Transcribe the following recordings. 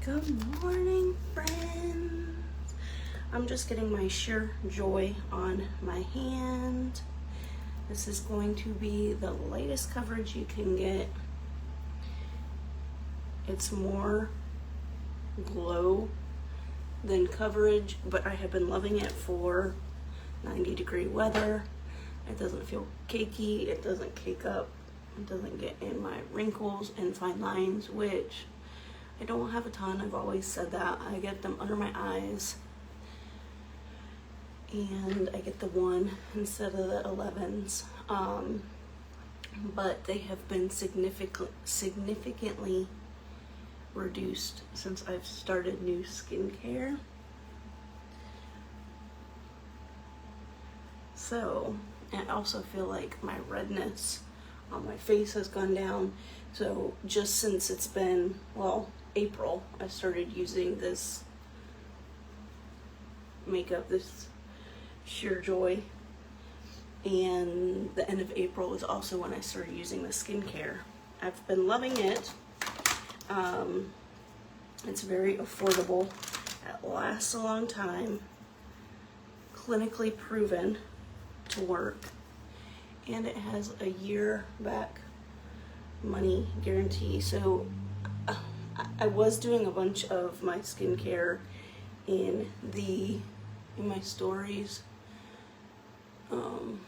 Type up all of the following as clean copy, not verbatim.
Good morning, friends. I'm just getting my Sheer Joy on my hand. This is going to be the lightest coverage you can get. It's more glow than coverage, but I have been loving it for 90-degree weather. It doesn't feel cakey, it doesn't cake up, it doesn't get in my wrinkles and fine lines, which I don't have a ton. I've always said that. I get them under my eyes, and I get the 1 instead of the 11s. But they have been significantly reduced since I've started new skincare. So I also feel like my redness on my face has gone down. So just since it's been, well, April, I started using this makeup, this Sheer Joy, and the end of April is also when I started using the skincare. I've been loving it. It's very affordable. It lasts a long time, clinically proven to work, and it has a year back money guarantee. So I was doing a bunch of my skincare in my stories, and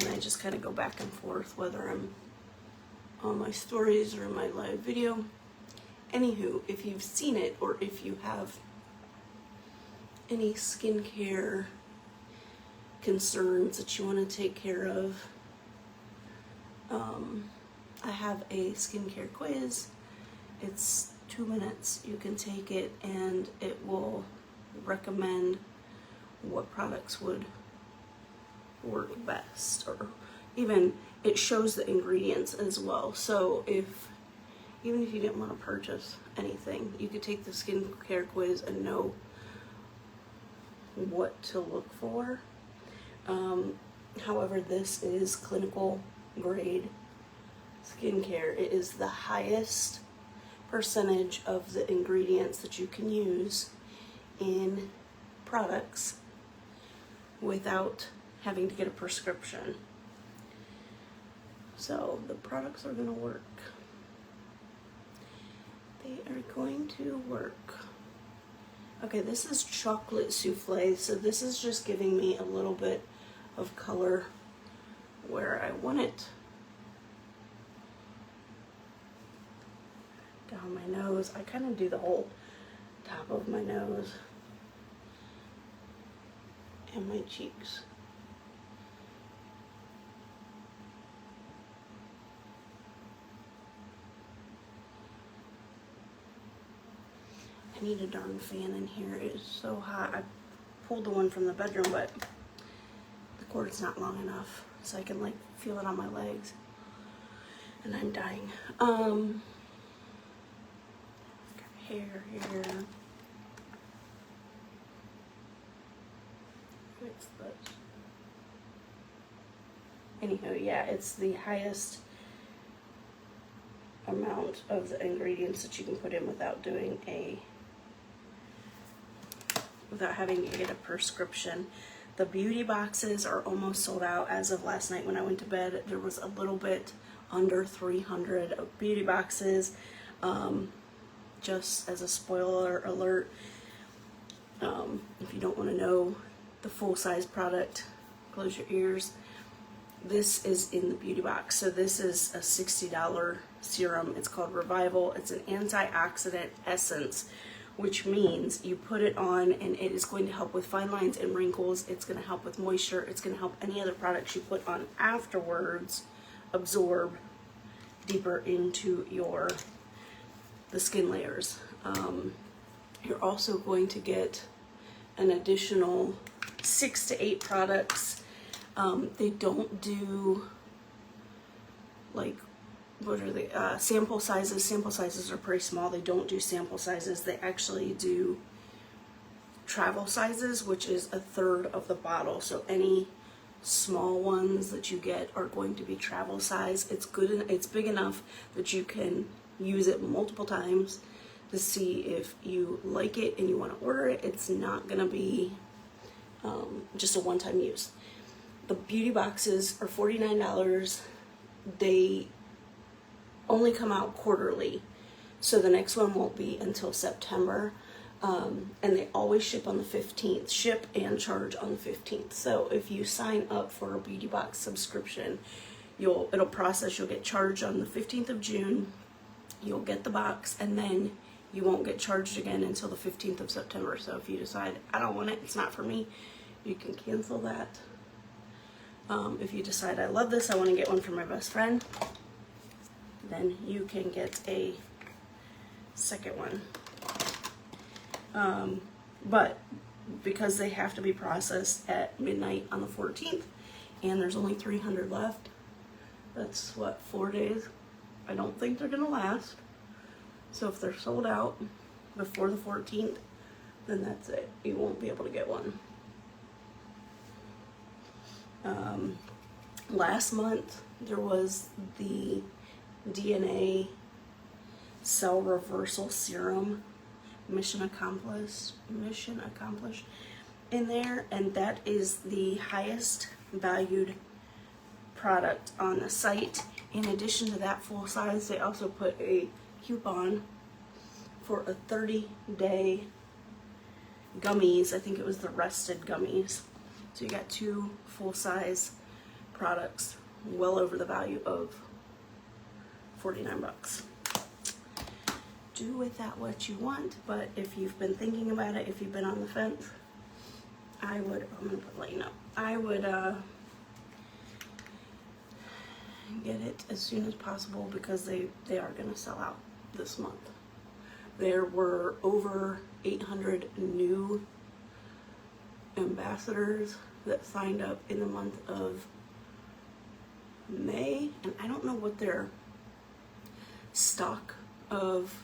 I just kind of go back and forth whether I'm on my stories or in my live video. Anywho, if you've seen it or if you have any skincare concerns that you want to take care of, I have a skincare quiz. It's 2 minutes. You can take it and it will recommend what products would work best, or even it shows the ingredients as well. So even if you didn't want to purchase anything, you could take the skincare quiz and know what to look for. However, this is clinical grade skincare. It is the highest percentage of the ingredients that you can use in products without having to get a prescription. So the products are going to work. They are going to work. Okay, this is chocolate souffle, so this is just giving me a little bit of color where I want it. Down my nose. I kind of do the whole top of my nose and my cheeks. I need a darn fan in here. It is so hot. I pulled the one from the bedroom, but the cord's not long enough, so I can like feel it on my legs, and I'm dying. Hair here. What's this? Anyhow, yeah, it's the highest amount of the ingredients that you can put in without having to get a prescription. The beauty boxes are almost sold out. As of last night when I went to bed, there was a little bit under 300 of beauty boxes. Just as a spoiler alert, if you don't want to know the full-size product, close your ears. This is in the beauty box. So this is a $60 serum. It's called Revival. It's an antioxidant essence, which means you put it on and it is going to help with fine lines and wrinkles. It's going to help with moisture. It's going to help any other products you put on afterwards absorb deeper into the skin layers. You're also going to get an additional 6 to 8 products. They don't do like, what are they, sample sizes. Sample sizes are pretty small. They don't do sample sizes. They actually do travel sizes, which is 1/3 of the bottle. So any small ones that you get are going to be travel size. It's good. It's big enough that you can use it multiple times to see if you like it and you want to order it. It's not going to be just a one-time use. The beauty boxes are $49. They only come out quarterly, so the next one won't be until September. And they always ship on the 15th, ship and charge on the 15th. So if you sign up for a beauty box subscription, it'll process, you'll get charged on the 15th of June, you'll get the box, and then you won't get charged again until the 15th of September. So if you decide, I don't want it, it's not for me, you can cancel that. If you decide, I love this, I want to get one for my best friend, then you can get a second one. But because they have to be processed at midnight on the 14th, and there's only 300 left, that's what, 4 days? I don't think they're gonna last. So if they're sold out before the 14th, then that's it. You won't be able to get one. Last month there was the DNA cell reversal serum, mission accomplished in there, and that is the highest valued product on the site. In addition to that full size, they also put a coupon for a 30-day gummies. I think it was the rested gummies. So you got 2 full-size products, well over the value of $49. Do with that what you want, but if you've been thinking about it, if you've been on the fence, I'm gonna let you know. I would get it as soon as possible because they are gonna sell out this month. There were over 800 new ambassadors that signed up in the month of May, and I don't know what their stock of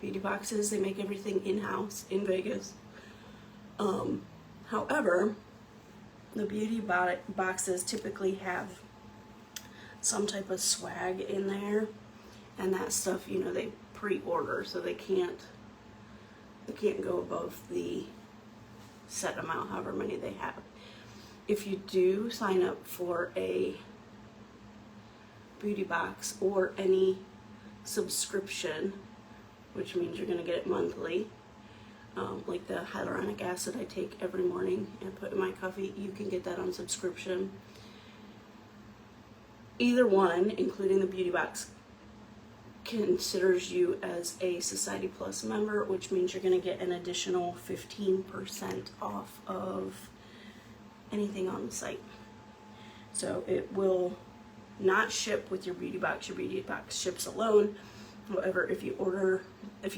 beauty boxes. They make everything in-house in Vegas. However, the beauty boxes typically have some type of swag in there, and that stuff, you know, they pre-order, so they can't go above the set amount, however many they have. If you do sign up for a beauty box or any subscription, which means you're going to get it monthly, like the hyaluronic acid I take every morning and put in my coffee, you can get that on subscription. Either one, including the beauty box, considers you as a Society Plus member, which means you're going to get an additional 15% off of anything on the site. So it will not ship with your beauty box. Your beauty box ships alone. However, if you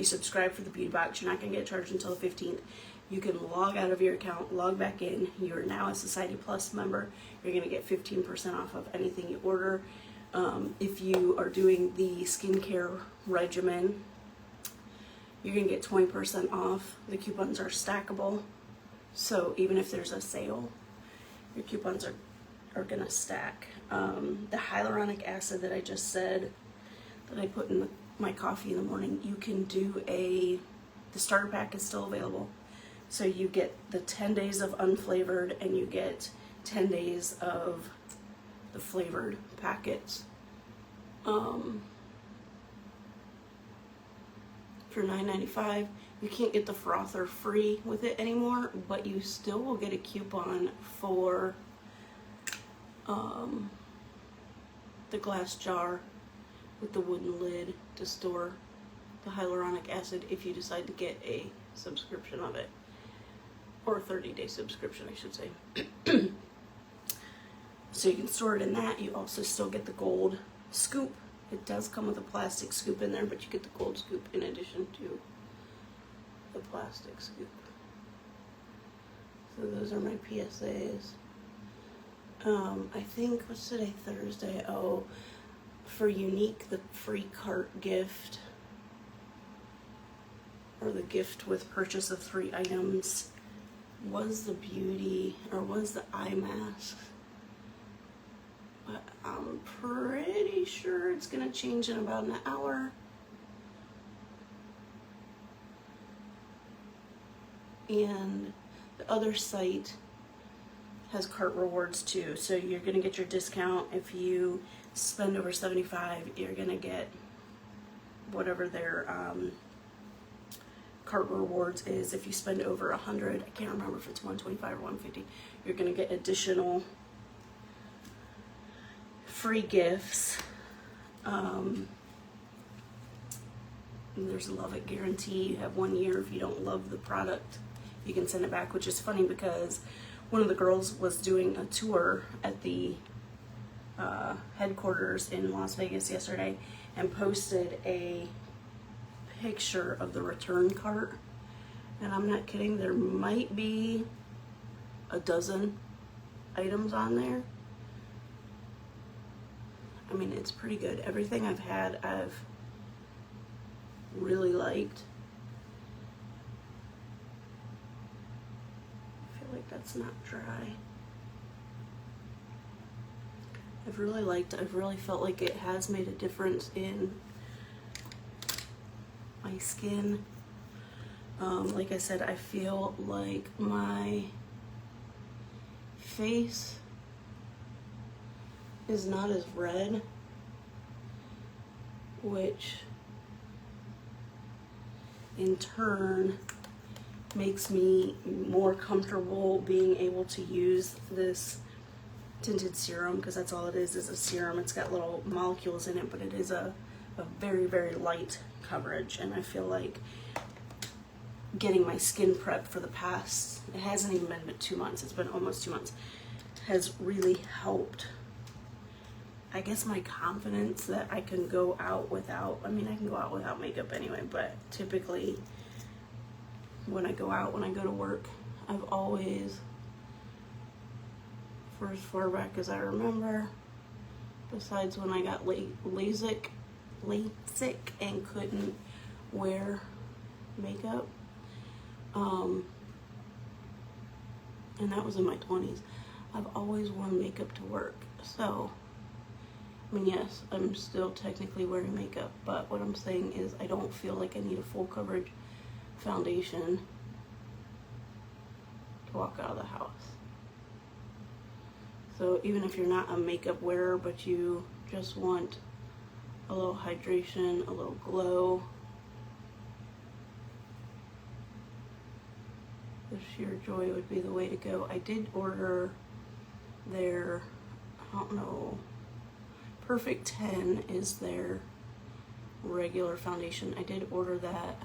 subscribe for the beauty box, you're not going to get charged until the 15th. You can log out of your account, log back in. You're now a Society Plus member. You're going to get 15% off of anything you order. If you are doing the skincare regimen, you're going to get 20% off. The coupons are stackable. So even if there's a sale, your coupons are going to stack. The hyaluronic acid that I just said that I put in my coffee in the morning, you can do the starter pack is still available. So you get the 10 days of unflavored and you get 10 days of the flavored packets for $9.95. You can't get the frother free with it anymore, but you still will get a coupon for the glass jar with the wooden lid to store the hyaluronic acid if you decide to get a subscription of it, or a 30-day subscription, I should say. So you can store it in that. You also still get the gold scoop. It does come with a plastic scoop in there, but you get the gold scoop in addition to the plastic scoop. So those are my PSAs. I think, what's today, Thursday? Oh, for Unique, the free cart gift, or the gift with purchase of 3 items, was the eye mask. But I'm pretty sure it's gonna change in about an hour. and the other site has cart rewards too. So you're gonna get your discount if you spend over $75. You're gonna get whatever their cart rewards is. If you spend over $100, I can't remember if it's $125 or $150, you're gonna get additional free gifts. There's a love it guarantee. You have 1 year. If you don't love the product, you can send it back, which is funny because one of the girls was doing a tour at the headquarters in Las Vegas yesterday and posted a picture of the return cart, and I'm not kidding, there might be a dozen items on there. I mean, it's pretty good. Everything I've had, I've really liked. I feel like that's not dry. I've really felt like it has made a difference in my skin. Like I said, I feel like my face is not as red, which in turn makes me more comfortable being able to use this tinted serum, because that's all it is a serum. It's got little molecules in it, but it is a very, very light coverage, and I feel like getting my skin prep for the past, it hasn't even been but 2 months, it's been almost 2 months, has really helped, I guess, my confidence that I can go out without, I mean, I can go out without makeup anyway, but typically when I go out, when I go to work, I've always, for as far back as I remember, besides when I got LASIK and couldn't wear makeup, and that was in my 20s, I've always worn makeup to work. So, I mean, yes, I'm still technically wearing makeup, but what I'm saying is I don't feel like I need a full coverage foundation to walk out of the house. So even if you're not a makeup wearer, but you just want a little hydration, a little glow, the Sheer Joy would be the way to go. I did order their, I don't know, Perfect 10 is their regular foundation. I did order that.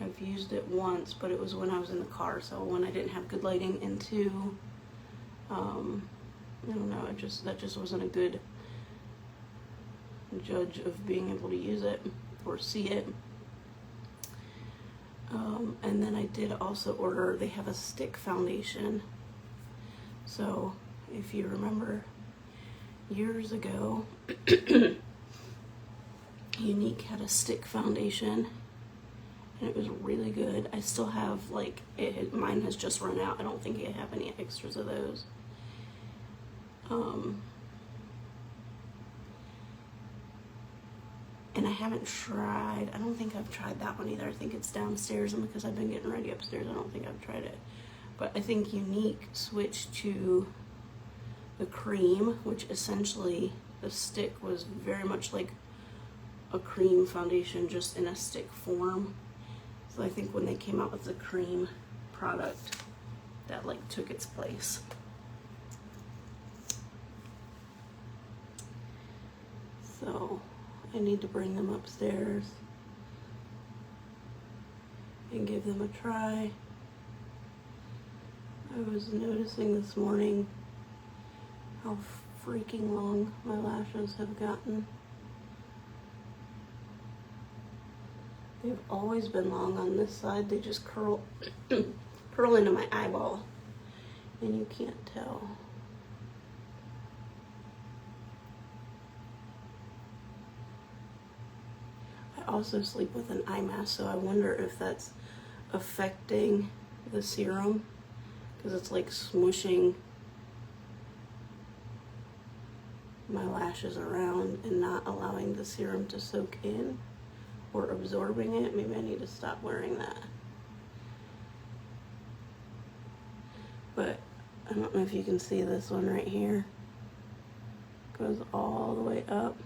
I've used it once, but it was when I was in the car, so when I didn't have good lighting, and two, I don't know, that just wasn't a good judge of being able to use it or see it. And then I did also order, they have a stick foundation. So if you remember years ago, Unique had a stick foundation and it was really good. I still have, like, mine has just run out. I don't think I have any extras of those. And I haven't tried, I don't think I've tried that one either. I think it's downstairs, and because I've been getting ready upstairs, I don't think I've tried it. But I think Unique switched to the cream, which essentially the stick was very much like a cream foundation, just in a stick form. So I think when they came out with the cream product, that like took its place. So I need to bring them upstairs and give them a try. I was noticing this morning how freaking long my lashes have gotten. They've always been long on this side. They just curl curl into my eyeball, and you can't tell. I also sleep with an eye mask, so I wonder if that's affecting the serum, because it's like smushing my lashes around and not allowing the serum to soak in or absorbing it. Maybe I need to stop wearing that. but I don't know if you can see this one right here. Goes all the way up.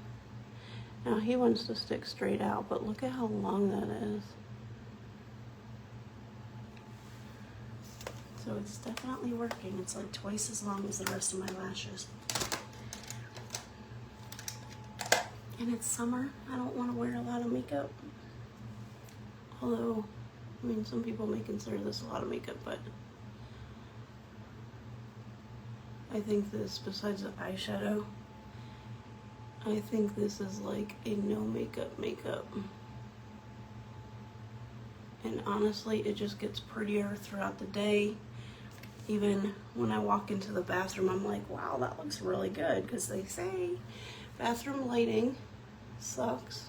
Now he wants to stick straight out, but look at how long that is. So it's definitely working. It's like twice as long as the rest of my lashes. And it's summer. I don't want to wear a lot of makeup. Although, I mean, some people may consider this a lot of makeup, but I think this, besides the eyeshadow, I think this is like a no makeup makeup. And honestly, it just gets prettier throughout the day. Even when I walk into the bathroom, I'm like, wow, that looks really good. Because they say bathroom lighting sucks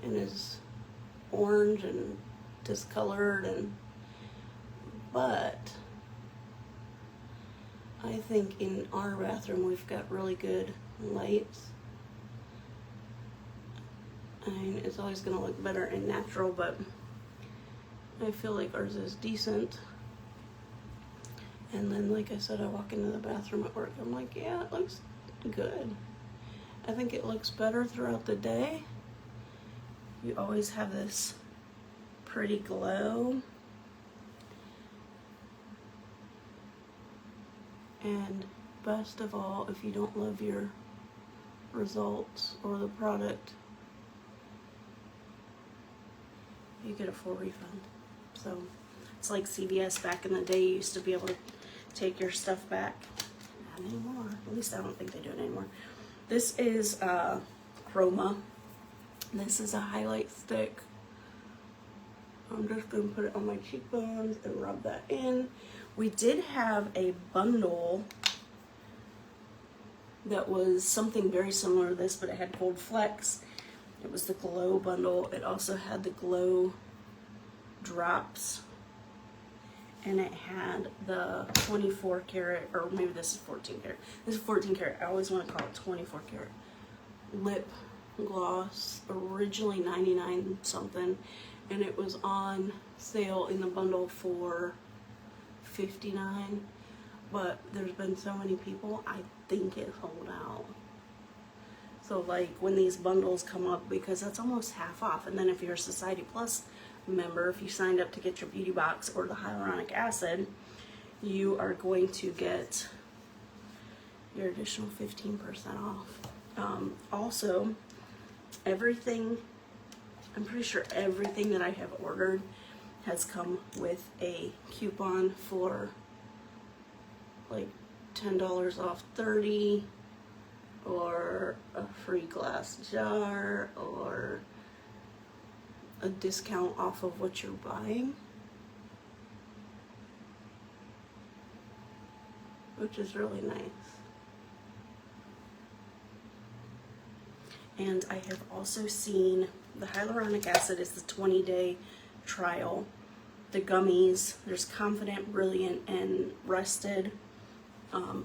and is orange and discolored, but I think in our bathroom we've got really good lights. I mean, it's always going to look better and natural, but I feel like ours is decent. And then, like I said, I walk into the bathroom at work, I'm like, yeah, it looks good. I think it looks better throughout the day. You always have this pretty glow. And best of all, if you don't love your results or the product, you get a full refund. So it's like CVS back in the day. You used to be able to take your stuff back. Not anymore. At least I don't think they do it anymore. This is Chroma. This is a highlight stick. I'm just going to put it on my cheekbones and rub that in. We did have a bundle that was something very similar to this, but it had Gold Flex. It was the Glow bundle. It also had the Glow drops. And it had the 24 karat, or maybe this is 14 karat. This is 14 karat. I always want to call it 24 karat. Lip gloss, originally 99 something. And it was on sale in the bundle for $59. But there's been so many people, I think it sold out. So like when these bundles come up, because that's almost half off. And then if you're a Society Plus member, if you signed up to get your beauty box or the hyaluronic acid, you are going to get your additional 15% off. Also, everything, I'm pretty sure everything that I have ordered has come with a coupon for like $10 off 30, or a free glass jar, or a discount off of what you're buying, which is really nice. And I have also seen the hyaluronic acid is the 20-day trial. The gummies, there's Confident, Brilliant, and Rested.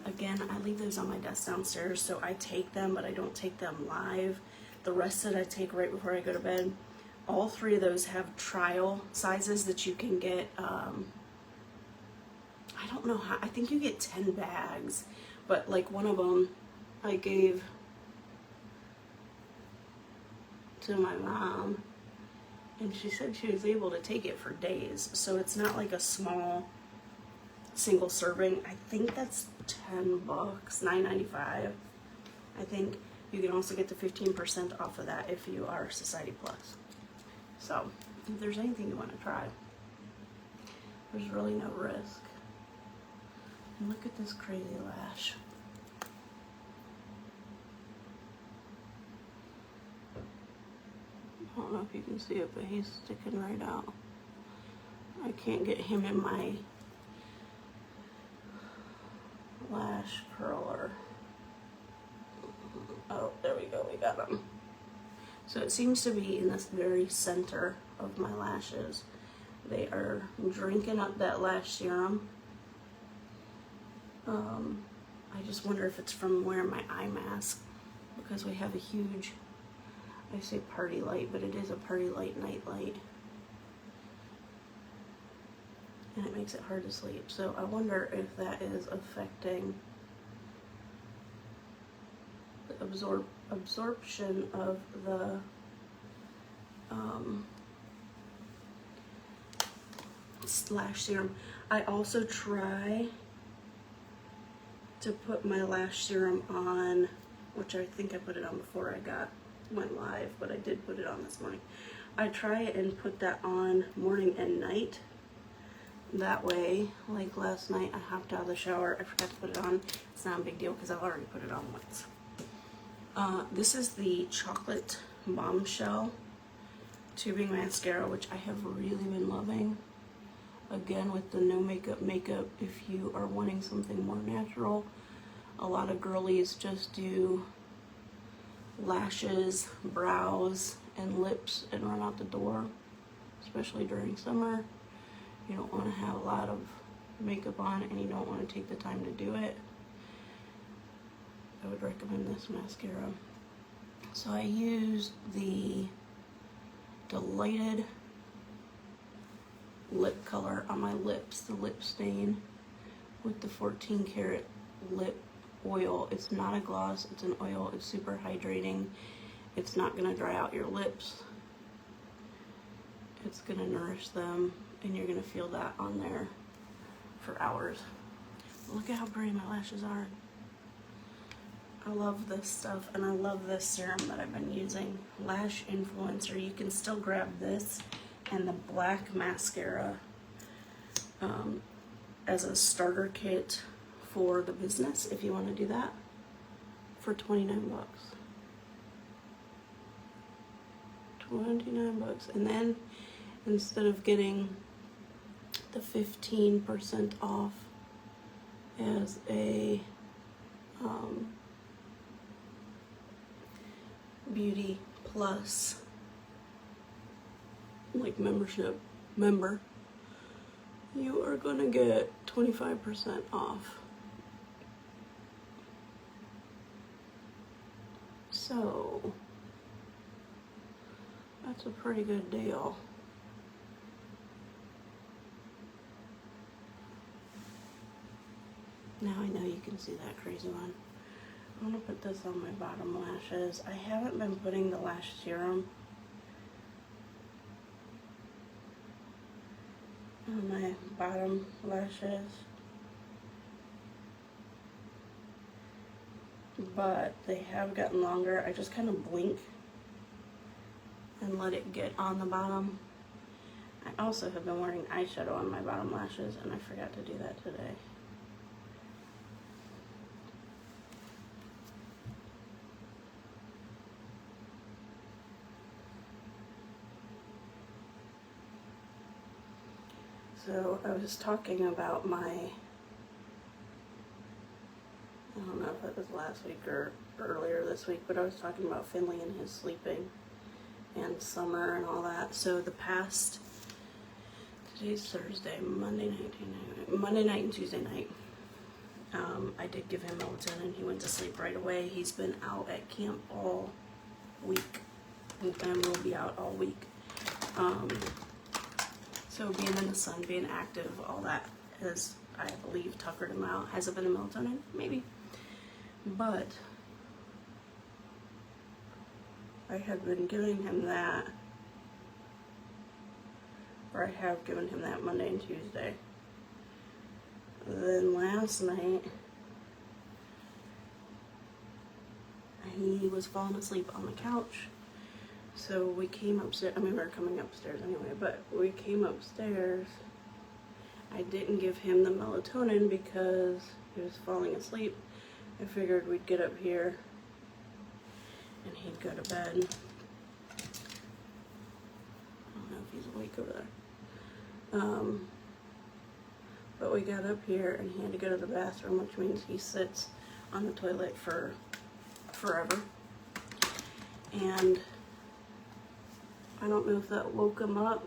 Again, I leave those on my desk downstairs, so I take them, but I don't take them live. The Rested I take right before I go to bed. All three of those have trial sizes that you can get. I don't know how, I think you get 10 bags, but like one of them I gave to my mom, and she said she was able to take it for days. So it's not like a small single serving. I think that's $10, $9.95. I think you can also get the 15% off of that if you are Society Plus. So if there's anything you want to try, there's really no risk. And look at this crazy lash. I don't know if you can see it, but he's sticking right out. I can't get him in my lash curler. Oh, there we go, we got him. So it seems to be in this very center of my lashes. They are drinking up that lash serum. I just wonder if it's from wearing my eye mask, because we have a huge, I say party light, but it is a party light night light. and it makes it hard to sleep. So I wonder if that is affecting the absorption of the lash serum. I also try to put my lash serum on, which I think I put it on before I went live, but I did put it on this morning. I try and put that on morning and night. That way, like last night, I hopped out of the shower, I forgot to put it on. It's not a big deal because I've already put it on once. This is the Chocolate Bombshell Tubing Mascara, which I have really been loving. Again, with the no makeup, if you are wanting something more natural. A lot of girlies just do lashes, brows, and lips and run out the door, especially during summer. You don't want to have a lot of makeup on and you don't want to take the time to do it. I would recommend this mascara. So I used the Delighted lip color on my lips, the lip stain, with the 14 karat lip oil. It's not a gloss, it's an oil. It's super hydrating. It's not going to dry out your lips. It's going to nourish them, and you're going to feel that on there for hours. Look at how pretty my lashes are. I love this stuff, and I love this serum that I've been using. Lash Influencer. You can still grab this and the black mascara as a starter kit for the business if you want to do that for 29 bucks. 29 bucks. And then instead of getting the 15% off as a Beauty Plus like member, you are gonna get 25% off. So that's a pretty good deal. Now I know you can see that crazy one. I'm gonna put this on my bottom lashes. I haven't been putting the lash serum on my bottom lashes, but they have gotten longer. I just kind of blink and let it get on the bottom. I also have been wearing eyeshadow on my bottom lashes, and I forgot to do that today. So I was talking about my, I don't know if it was last week or earlier this week, but I was talking about Finley and his sleeping and summer and all that. So the past, today's Thursday, Monday night and Tuesday night, I did give him melatonin. He went to sleep right away. He's been out at camp all week and will be out all week. So being in the sun, being active, all that has, I believe, tuckered him out. Has it been a melatonin? Maybe. But I had been giving him that, or I have given him that Monday and Tuesday. Then last night, he was falling asleep on the couch. So we came upstairs. I mean, we were coming upstairs anyway, but we came upstairs. I didn't give him the melatonin because he was falling asleep. I figured we'd get up here and he'd go to bed. I don't know if he's awake over there. But we got up here and he had to go to the bathroom, which means he sits on the toilet for forever. And I don't know if that woke him up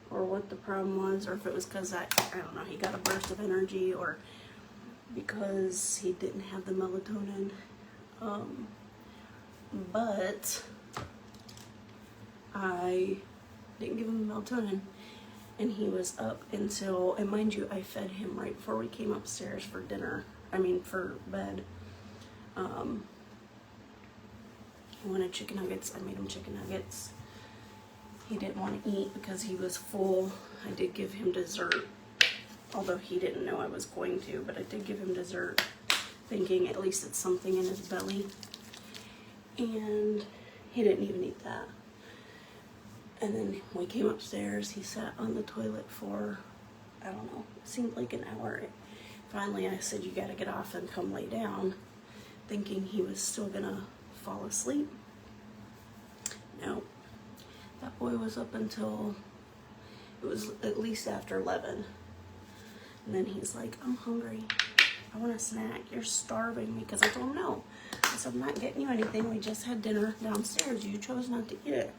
or what the problem was, or if it was because I don't know, he got a burst of energy, or because he didn't have the melatonin. But I didn't give him melatonin. And he was up until, and mind you, I fed him right before we came upstairs for dinner. I mean, for bed. He wanted chicken nuggets. I made him chicken nuggets. He didn't want to eat because he was full. I did give him dessert, although he didn't know I was going to, but I did give him dessert, thinking at least it's something in his belly. And he didn't even eat that. And then when we came upstairs, he sat on the toilet for, I don't know, it seemed like an hour. Finally, I said, you gotta get off and come lay down, thinking he was still gonna fall asleep. No, that boy was up until, it was at least after 11. And then he's like, I'm hungry. I want a snack. You're starving me. Because I told him no. I said, I'm not getting you anything. We just had dinner downstairs. You chose not to eat it.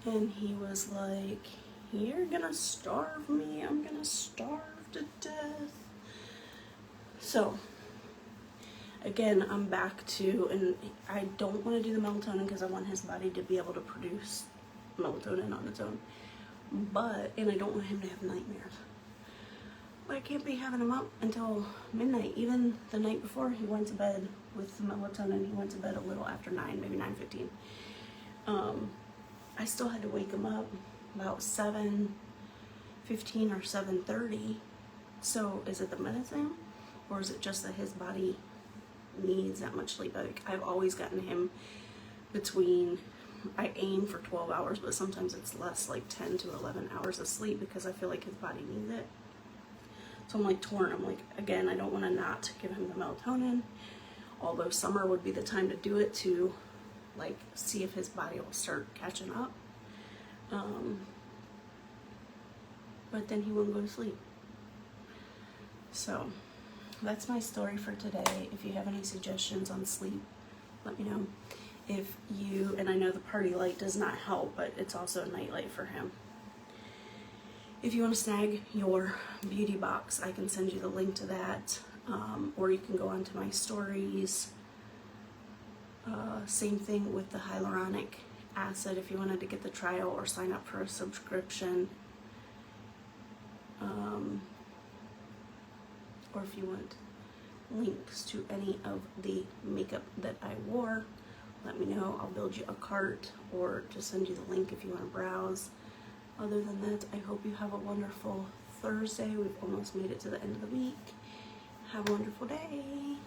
And he was like, you're gonna starve me. I'm gonna starve to death. So, again, I'm back to, and I don't want to do the melatonin because I want his body to be able to produce melatonin on its own. But, and I don't want him to have nightmares. But I can't be having him up until midnight. Even the night before he went to bed with the melatonin, he went to bed a little after 9, maybe 9:15. I still had to wake him up about 7:15 or 7:30. So is it the medicine, or is it just that his body needs that much sleep? I've always gotten him between, I aim for 12 hours, but sometimes it's less, like 10 to 11 hours of sleep, because I feel like his body needs it. So I'm like torn. I'm like, again, I don't want to not give him the melatonin, although summer would be the time to do it, to like see if his body will start catching up. But then he wouldn't go to sleep. So that's my story for today. If you have any suggestions on sleep, let me know. If you, and I know the party light does not help, but it's also a night light for him. If you want to snag your beauty box, I can send you the link to that, or you can go onto my stories. Same thing with the hyaluronic acid if you wanted to get the trial or sign up for a subscription. Or if you want links to any of the makeup that I wore, let me know. I'll build you a cart or just send you the link if you want to browse. Other than that, I hope you have a wonderful Thursday. We've almost made it to the end of the week. Have a wonderful day.